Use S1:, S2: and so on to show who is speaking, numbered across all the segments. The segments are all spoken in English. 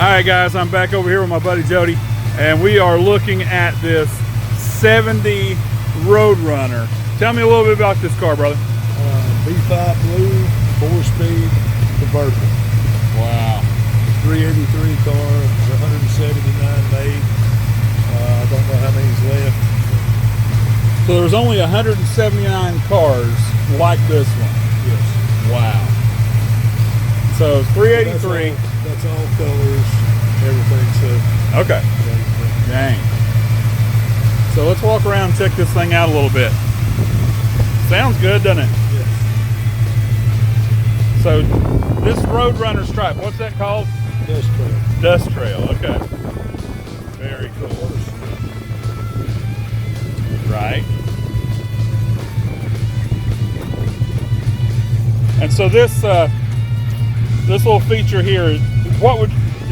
S1: Alright guys, I'm back over here with my buddy Jody, and we are looking at this 70 Roadrunner. Tell me a little bit about this car, brother.
S2: B5 blue, 4-speed convertible.
S1: Wow.
S2: 383 car, 179 made. I don't know how many's left.
S1: So there's only 179 cars like this one.
S2: Yes.
S1: Wow. So 383.
S2: That's all colors, everything. So
S1: okay. Dang. So let's walk around and check this thing out a little bit. Sounds good, doesn't it?
S2: Yes.
S1: So this Roadrunner stripe, what's that called?
S2: Dust trail.
S1: Dust trail, okay. Very cool. Right. And so this this little feature here, is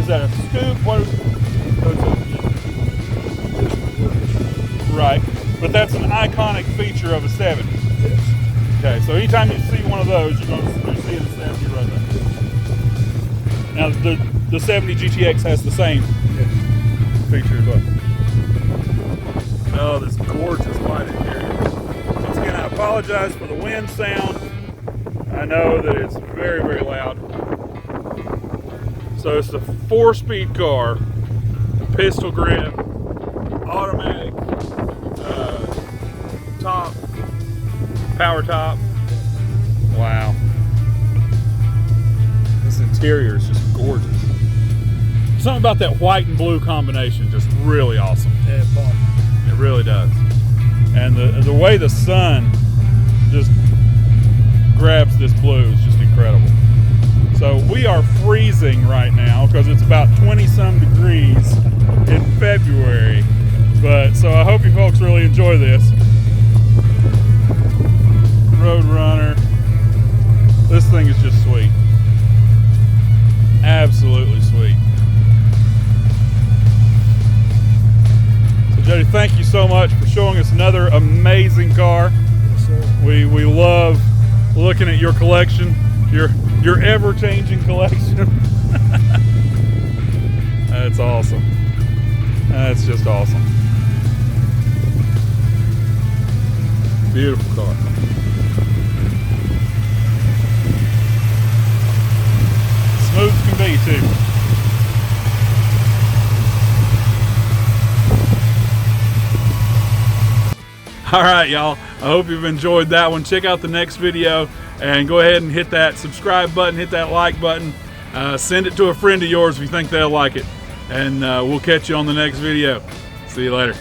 S1: that a scoop? What is it? Right. But that's an iconic feature of a 70.
S2: Yes.
S1: Okay, so anytime you see one of those, you're seeing a 70 right there. Now the 70 GTX has the same feature as well. Oh, this gorgeous white interior. Once again, I apologize for the wind sound. I know that it's very, very loud. So it's a 4-speed car, pistol grip, automatic, top, power top. Wow. This interior is just gorgeous. Something about that white and blue combination just really awesome.
S2: Yeah,
S1: it really does. And the way the sun just grabs this blue is just incredible. So we are freezing right now because it's about 20-some degrees in February. But so I hope you folks really enjoy this. Roadrunner. This thing is just sweet. Absolutely sweet. So Jody, thank you so much for showing us another amazing car.
S2: Yes, sir.
S1: We love looking at your collection, your ever-changing collection. That's awesome. That's just awesome. Beautiful car. Smooth as can be too. All right, y'all. I hope you've enjoyed that one. Check out the next video and go ahead and hit that subscribe button, hit that like button. Send it to a friend of yours if you think they'll like it. And we'll catch you on the next video. See you later.